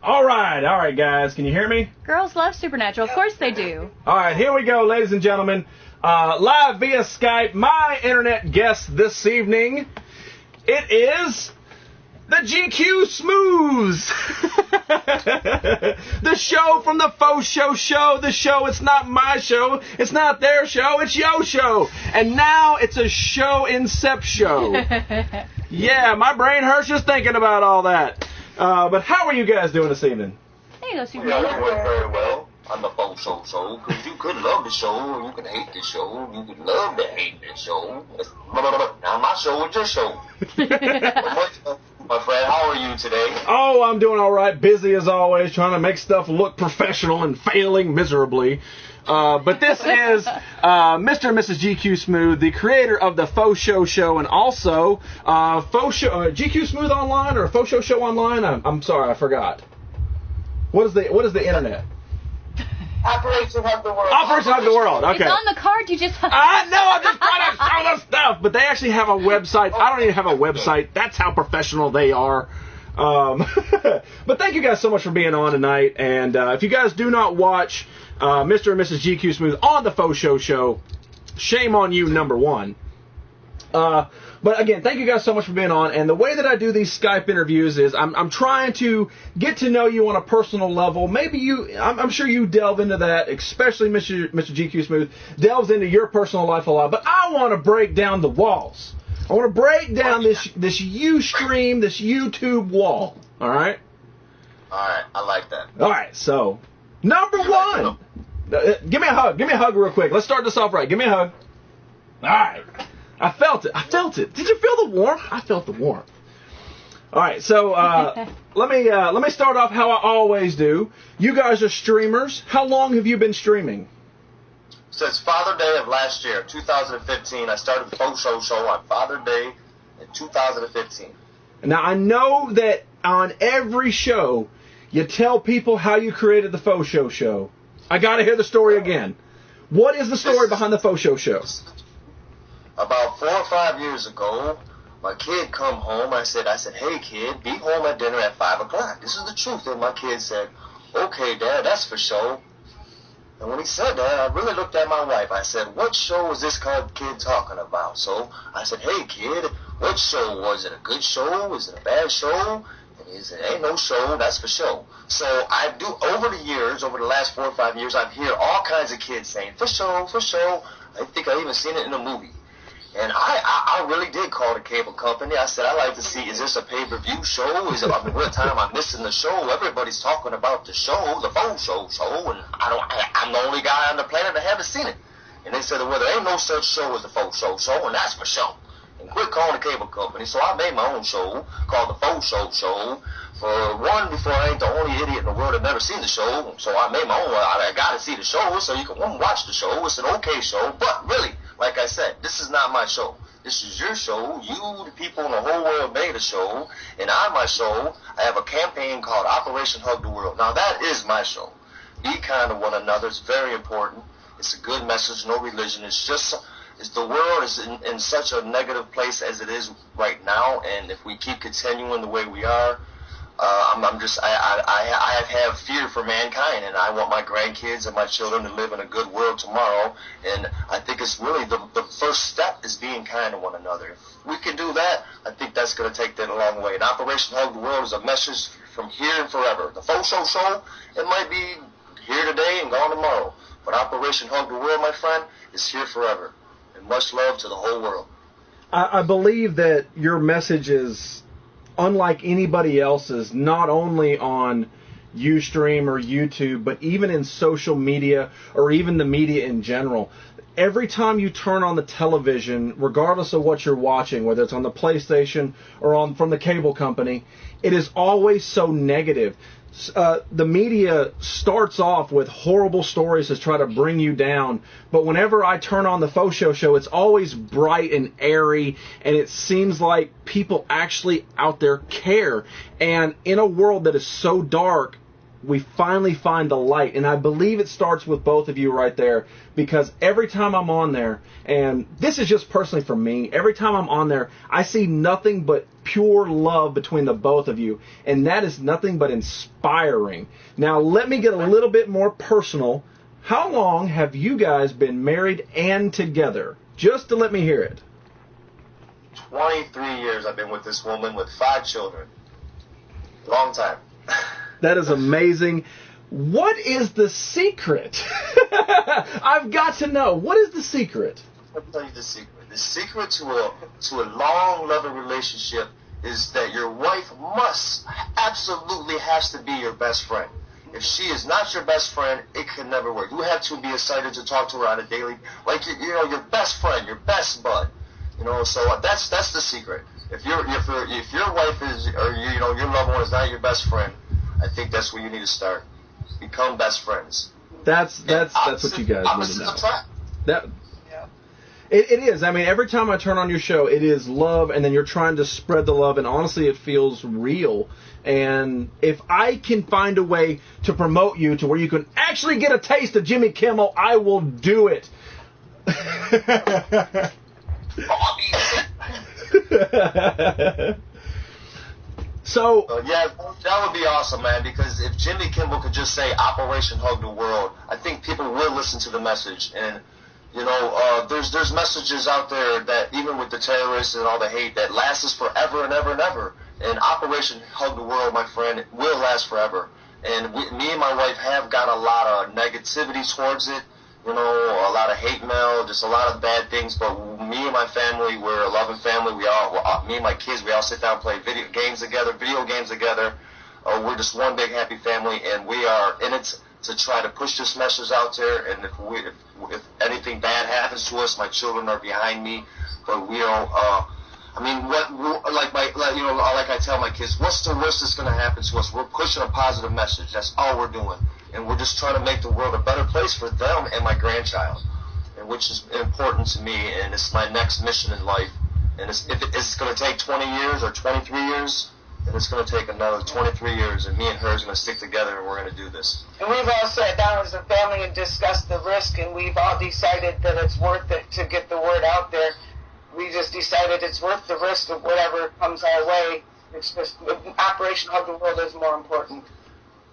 All right, guys. Can you hear me? Girls love Supernatural. Of course they do. All right, here we go, ladies and gentlemen. Live via Skype, my internet guest this evening, it is the GQ Smooths. The show from the FoShoShow. The show, it's not my show. It's not their show. It's your show. And now it's a show show. Yeah, my brain hurts just thinking about all that. But how are you guys doing this evening? There you go, We Superman. are doing very well on the FoShoShow, because you could love the show, or you could hate the show, you could love to hate the show. Now my show is your show. My friend, how are you today? Oh, I'm doing all right. Busy as always, trying to make stuff look professional and failing miserably. But this is Mr. and Mrs. GQ Smooth, the creator of the FoShoShow, and also GQ Smooth Online or FoShoShow Online. I'm sorry, I forgot. What is the internet? Operation Hug the World. Operation Hug the World. Okay. It's on the card you just... I know, I'm just trying to show the stuff, but they actually have a website. I don't even have a website. That's how professional they are. But thank you guys so much for being on tonight. And if you guys do not watch Mr. and Mrs. GQ Smooth on the FoShoShow, shame on you, number one. But again, thank you guys so much for being on. And the way that I do these Skype interviews is I'm trying to get to know you on a personal level. Maybe I'm sure you delve into that, especially Mr. GQ Smooth delves into your personal life a lot. But I want to break down the walls. I want to break down this Ustream, this YouTube wall. All right? All right, I like that. All right, so number one. Give me a hug. Give me a hug real quick. Let's start this off right. Give me a hug. All right. I felt it. Did you feel the warmth? I felt the warmth. All right, so let me start off how I always do. You guys are streamers. How long have you been streaming? Since Father Day of last year, 2015, I started FoShoShow on Father Day in 2015. Now, I know that on every show, you tell people how you created the FoShoShow. I got to hear the story again. What is the story behind the FoShoShow? About 4 or 5 years ago, my kid come home. I said, hey kid, be home at dinner at 5 o'clock. This is the truth. And my kid said, okay, Dad, that's for sure. And when he said that, I really looked at my wife. I said, what show is this kid talking about? So I said, hey kid, what show? Was it a good show? Is it a bad show? And he said, ain't no show, that's for sure. So I do, over the years, over the last 4 or 5 years, I've heard all kinds of kids saying, for sure, for sure. I think I even seen it in a movie. And I really did call the cable company. I said, I'd like to see, is this a pay-per-view show? What time I'm missing the show? Everybody's talking about the show, the FoShoShow, and I'm the only guy on the planet that haven't seen it. And they said, well, there ain't no such show as the FoShoShow, and that's for sure. And quit calling the cable company. So I made my own show called the FoShoShow. For one, before I ain't the only idiot in the world that never seen the show, so I made my own. I got to see the show so you can watch the show. It's an okay show, but really, like I said, this is not my show. This is your show. You, the people in the whole world, made a show. And on my show, I have a campaign called Operation Hug the World. Now, that is my show. Be kind to one another. It's very important. It's a good message, no religion. The world is in such a negative place as it is right now. And if we keep continuing the way we are, I have fear for mankind, and I want my grandkids and my children to live in a good world tomorrow. And I think it's really the first step is being kind to one another. If we can do that, I think that's going to take that a long way. And Operation Hug the World is a message from here and forever. The FoShoShow, it might be here today and gone tomorrow, but Operation Hug the World, my friend, is here forever. And much love to the whole world. I believe that your message is unlike anybody else's, not only on Ustream or YouTube, but even in social media or even the media in general. Every time you turn on the television, regardless of what you're watching, whether it's on the PlayStation or from the cable company, it is always so negative. The media starts off with horrible stories to try to bring you down, but whenever I turn on the FoShoShow, it's always bright and airy, and it seems like people actually out there care. And in a world that is so dark, we finally find the light. And I believe it starts with both of you right there, because every time I'm on there, and this is just personally for me, every time I'm on there, I see nothing but pure love between the both of you, and that is nothing but inspiring. Now, let me get a little bit more personal. How long have you guys been married and together? Just to let me hear it. 23 years I've been with this woman with 5 children. Long time. That is amazing. What is the secret? I've got to know. What is the secret? I'll tell you the secret. The secret to a long, loving relationship is that your wife absolutely has to be your best friend. If she is not your best friend, it can never work. You have to be excited to talk to her on a daily, like your best friend, your best bud. So that's the secret. If your wife is, or your loved one is not your best friend, I think that's where you need to start. Become best friends. That's what you guys need to know. That yeah. It is. I mean, every time I turn on your show, it is love, and then you're trying to spread the love, and honestly, it feels real. And if I can find a way to promote you to where you can actually get a taste of Jimmy Kimmel, I will do it. So yeah, that would be awesome, man, because if Jimmy Kimmel could just say Operation Hug the World, I think people will listen to the message. And there's messages out there that even with the terrorists and all the hate that lasts forever and ever and ever. And Operation Hug the World, my friend, will last forever. And me and my wife have got a lot of negativity towards it. A lot of hate mail, just a lot of bad things. But me and my family, we're a loving family. Me and my kids, we all sit down and play video games together. We're just one big happy family, and we are in it to try to push this message out there. And if anything bad happens to us, my children are behind me. But we don't. Like I tell my kids, what's the worst that's going to happen to us? We're pushing a positive message. That's all we're doing. And we're just trying to make the world a better place for them and my grandchild, and which is important to me, and it's my next mission in life. And if it's going to take 20 years or 23 years, then it's going to take another 23 years, and me and her is going to stick together, and we're going to do this. And we've all sat down as a family and discussed the risk, and we've all decided that it's worth it to get the word out there. We just decided it's worth the risk of whatever comes our way. It's just, Operation Hug the World is more important.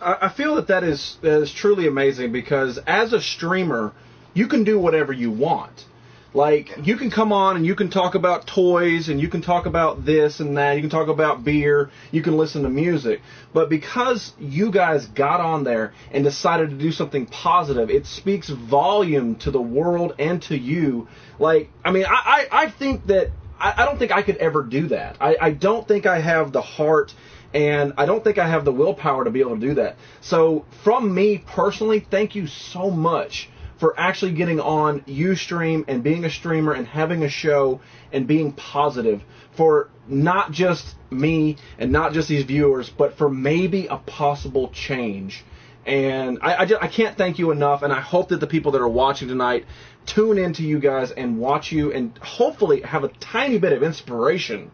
I feel that is truly amazing, because as a streamer, you can do whatever you want. Like, you can come on and you can talk about toys, and you can talk about this and that, you can talk about beer, you can listen to music. But because you guys got on there and decided to do something positive, it speaks volume to the world and to you. Like, I mean, I think that, I don't think I could ever do that. I don't think I have the heart, and I don't think I have the willpower to be able to do that. So from me personally, thank you so much for actually getting on Ustream and being a streamer and having a show and being positive for not just me and not just these viewers, but for maybe a possible change. And I can't thank you enough, and I hope that the people that are watching tonight tune into you guys and watch you and hopefully have a tiny bit of inspiration.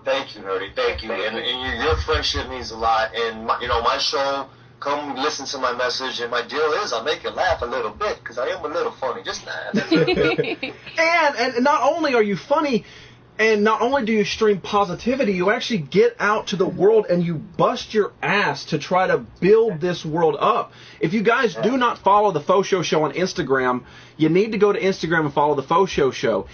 Thank you, Nerdy. Thank you. And your friendship means a lot. And my show, come listen to my message. And my deal is I'll make you laugh a little bit, because I am a little funny. Just that. and not only are you funny, and not only do you stream positivity, you actually get out to the world and you bust your ass to try to build this world up. If you guys do not follow the FoShoShow on Instagram, you need to go to Instagram and follow the FoShoShow.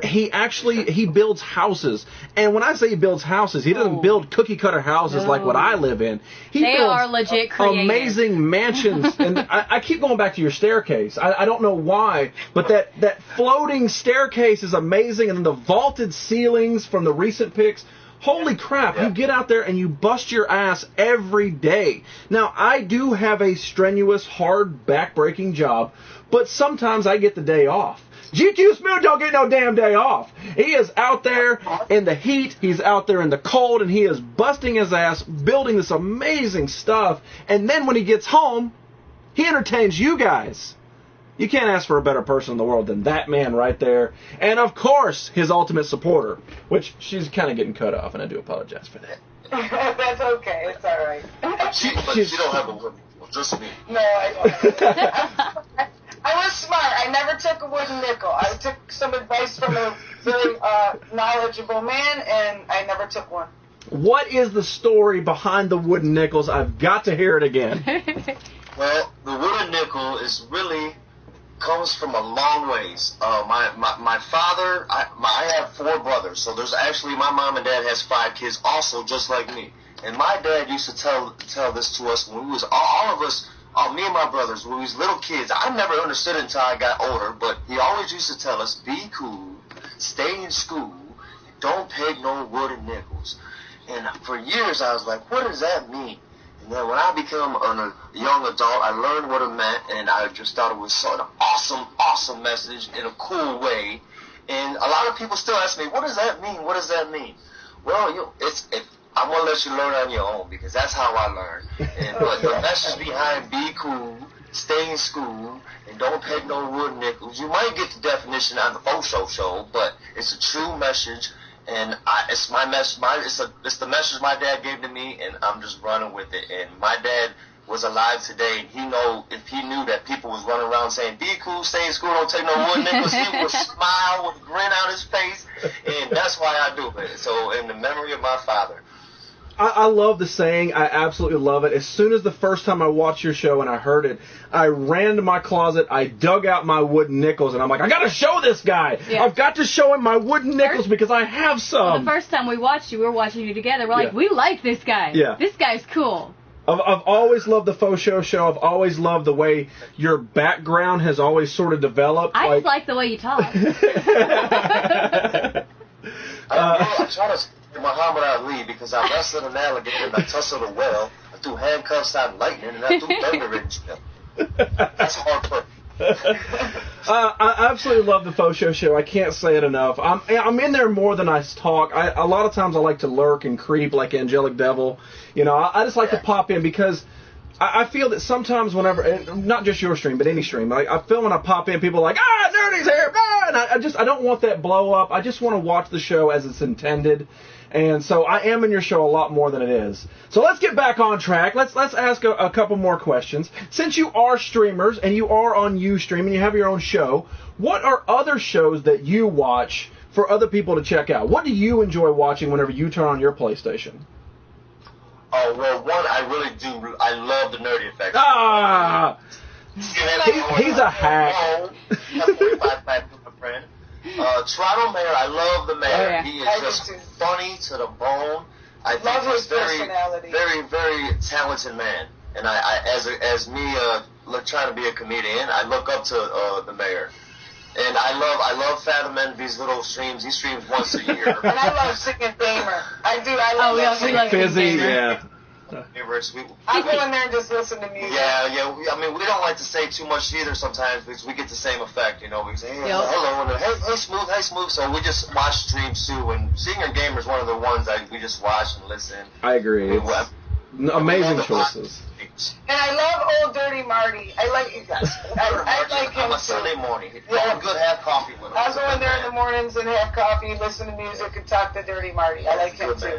He builds houses. And when I say he builds houses, he doesn't build cookie cutter houses like what I live in. They are legit creative. Amazing mansions. And I keep going back to your staircase. I don't know why, but that floating staircase is amazing. And then the vaulted ceilings from the recent pics. Holy crap, you get out there and you bust your ass every day. Now, I do have a strenuous, hard, back-breaking job, but sometimes I get the day off. GQ Smooth don't get no damn day off. He is out there in the heat, he's out there in the cold, and he is busting his ass, building this amazing stuff. And then when he gets home, he entertains you guys. You can't ask for a better person in the world than that man right there. And, of course, his ultimate supporter, which she's kind of getting cut off, and I do apologize for that. That's okay. It's all right. But she don't have a wooden nickel, just me. No, I don't. I was smart. I never took a wooden nickel. I took some advice from a very knowledgeable man, and I never took one. What is the story behind the wooden nickels? I've got to hear it again. Well, the wooden nickel is really comes from a long ways. My father, I have 4 brothers, so there's actually, my mom and dad has 5 kids also, just like me. And my dad used to tell this to us when we was, all of us, me and my brothers, when we was little kids. I never understood it until I got older, but he always used to tell us, be cool, stay in school, don't peg no wooden nickels. And for years I was like, what does that mean? And then when I became a young adult, I learned what it meant, and I just thought it was such an awesome message in a cool way. And a lot of people still ask me, what does that mean? What does that mean? Well, I'm going to let you learn on your own, because that's how I learned. And but the message behind be cool, stay in school, and don't peg no wooden nickels. You might get the definition on the FoShoShow, but it's a true message. And it's my message. It's the message my dad gave to me, and I'm just running with it. And my dad was alive today, and if he knew that people was running around saying, "Be cool, stay in school, don't take no wood nickels," he would smile with a grin on his face, and that's why I do it. So, in the memory of my father. I love the saying. I absolutely love it. As soon as the first time I watched your show and I heard it, I ran to my closet, I dug out my wooden nickels, and I'm like, I got to show this guy. Yeah. I've got to show him my wooden nickels because I have some. The first time we watched you, we were watching you together. We're like, we like this guy. Yeah. This guy's cool. I've always loved the FoShoShow. I've always loved the way your background has always sort of developed. I just like the way you talk. I try to Muhammad Ali, because I wrestled an alligator and I tussled a whale. I threw handcuffs out lightning and I threw thunder in jail. That's hard work. I absolutely love the FoShoShow. I can't say it enough. I'm in there more than I talk. A lot of times I like to lurk and creep like Angelic Devil. You know, I just like to pop in because I feel that sometimes whenever, and not just your stream, but any stream, I feel when I pop in, people are like, Nerdy's here, and I don't want that blow up. I just want to watch the show as it's intended. And so I am in your show a lot more than it is. So let's get back on track. Let's ask a couple more questions. Since you are streamers and you are on Ustream and you have your own show, what are other shows that you watch for other people to check out? What do you enjoy watching whenever you turn on your PlayStation? Oh, well, one, I really do. I love the Nerdy Effect. He's a hack. Toronto Mayor, I love the mayor. Oh, yeah. He is just funny to the bone. I think he's very, very talented man. And I as me trying to be a comedian, I look up to the mayor. And I love Fathom Envy's little streams. He streams once a year. And I love singing Gamer. I do. I love we love Fizzy, Gamer. yeah. I go in there and just listen to music. Yeah. I mean, we don't like to say too much either sometimes because we get the same effect. You know, we say, hey, hello, and hey, smooth. So we just watch streams too. And Senior Gamer is one of the ones that we just watch and listen. I agree. Amazing choices. And I love old Dirty Marty. I like you guys. I like him on a Sunday morning. Yeah. Good, have coffee with him. I'll go in there in the mornings and have coffee, listen to music, and talk to Dirty Marty. I like him too.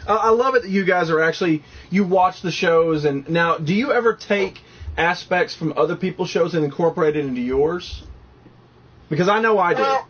I love it that you guys are actually, you watch the shows, and now, do you ever take aspects from other people's shows and incorporate it into yours? Because I know I do. Well,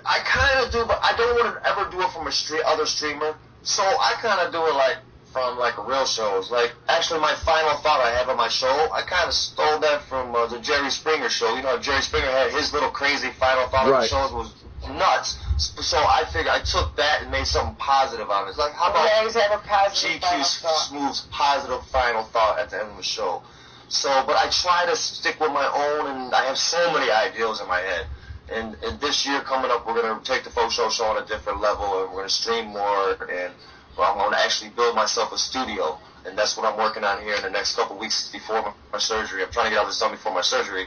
I kind of do, but I don't want to ever do it from other streamer. So I kind of do it from real shows. Like, actually, my final thought I have on my show, I kind of stole that from the Jerry Springer show. You know, Jerry Springer had his little crazy final thought on the shows was nuts. So I figured I took that and made something positive out of it. It's like, how about GQ Smooth's positive final thought at the end of the show? So, but I try to stick with my own, and I have so many ideas in my head. And this year coming up, we're going to take the FoShoShow on a different level, and we're going to stream more, and I'm going to actually build myself a studio. And that's what I'm working on here in the next couple weeks before my surgery. I'm trying to get all this done before my surgery.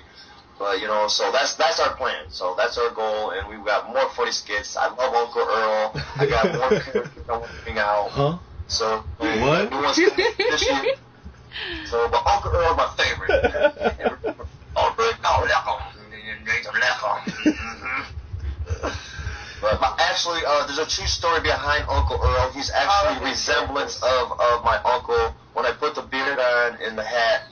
But, you know, so that's our plan. So that's our goal, and we've got more funny skits. I love Uncle Earl. I got more characters I want to bring out. Huh? So, what? This year. So, but Uncle Earl's my favorite. But actually, there's a true story behind Uncle Earl. He's actually a resemblance of my uncle. When I put the beard on and the hat,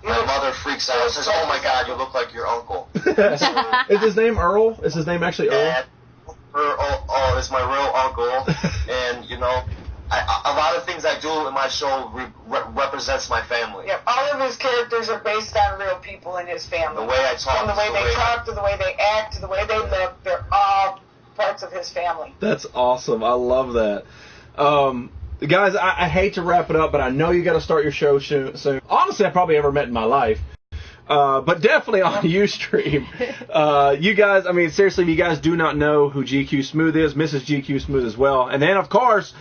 my mother freaks out and says, "Oh my God, you look like your uncle." Is his name Earl? Is his name actually Earl? Yeah, Earl is my real uncle, and you know, a lot of things I do in my show represents my family. Yeah, all of his characters are based on real people in his family. The way I talk, from the way they talk, to the way they act, to the way they look, they're all parts of his family. That's awesome. I love that. Guys, I hate to wrap it up, but I know you got to start your show soon. Honestly, I probably ever met in my life. But definitely on Ustream. You guys, I mean, seriously, if you guys do not know who GQ Smooth is, Mrs. GQ Smooth as well. And then, of course,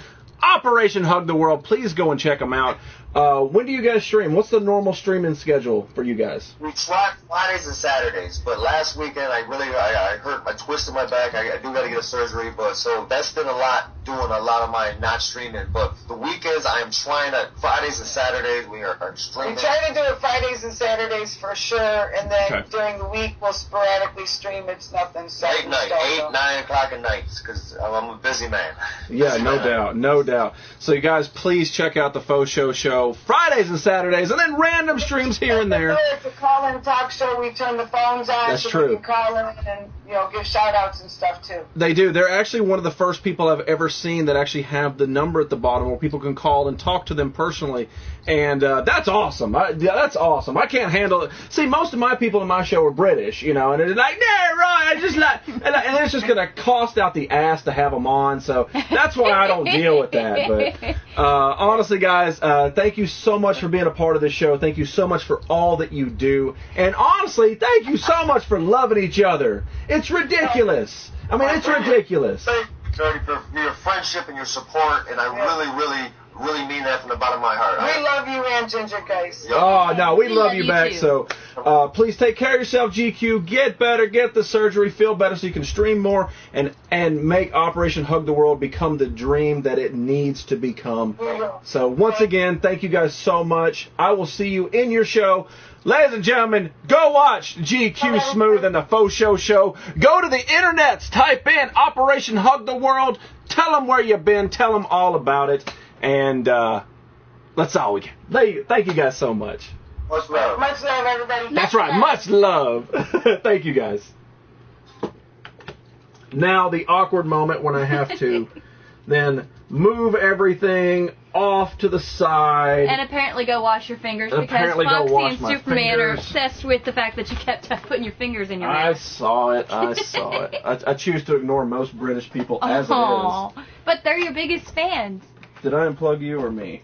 Operation Hug the World. Please go and check them out. When do you guys stream? What's the normal streaming schedule for you guys? We try Fridays and Saturdays, but last weekend I twisted my back. I do got to get a surgery, but so that's been doing a lot of my not streaming. But the weekends I am trying to, Fridays and Saturdays we are streaming. We try to do it Fridays and Saturdays for sure, and then during the week we'll sporadically stream. It's nothing set in stone. 8, 9 o'clock at night, because I'm a busy man. Yeah, no doubt. So you guys, please check out the FoShoShow Fridays and Saturdays, and then random streams here and there. It's a call-in talk show. We turn the phones on. That's so true. We can call in and give shout-outs and stuff too. They do. They're actually one of the first people I've ever seen that actually have the number at the bottom where people can call and talk to them personally, and that's awesome. That's awesome. I can't handle it. See, most of my people in my show are British, and it's like, yeah, right. I just like, and it's just gonna cost out the ass to have them on. So that's why I don't deal with that. But honestly, guys, thank you so much for being a part of this show. Thank you so much for all that you do, and honestly, thank you so much for loving each other. It's ridiculous. I mean, it's ridiculous. Thank you, Jody, for your friendship and your support, and I really mean that from the bottom of my heart. We love you and Ginger, guys. Oh, no, we love you back. Too. So please take care of yourself, GQ. Get better, get the surgery, feel better so you can stream more and make Operation Hug the World become the dream that it needs to become. So once again, thank you guys so much. I will see you in your show. Ladies and gentlemen, go watch GQ Smooth and the FoShoShow. Go to the internets, type in Operation Hug the World. Tell them where you've been. Tell them all about it. And that's all we can. Thank you guys so much. Much love. Much love, everybody. That's right. Much love. Thank you guys. Now the awkward moment when I have to then move everything off to the side. And apparently go wash your fingers because Apparently go Foxy wash and my Superman are fingers. obsessed with the fact that you kept putting your fingers in your I mouth. saw it. I choose to ignore most British people as it is. But they're your biggest fans. Did I unplug you or me?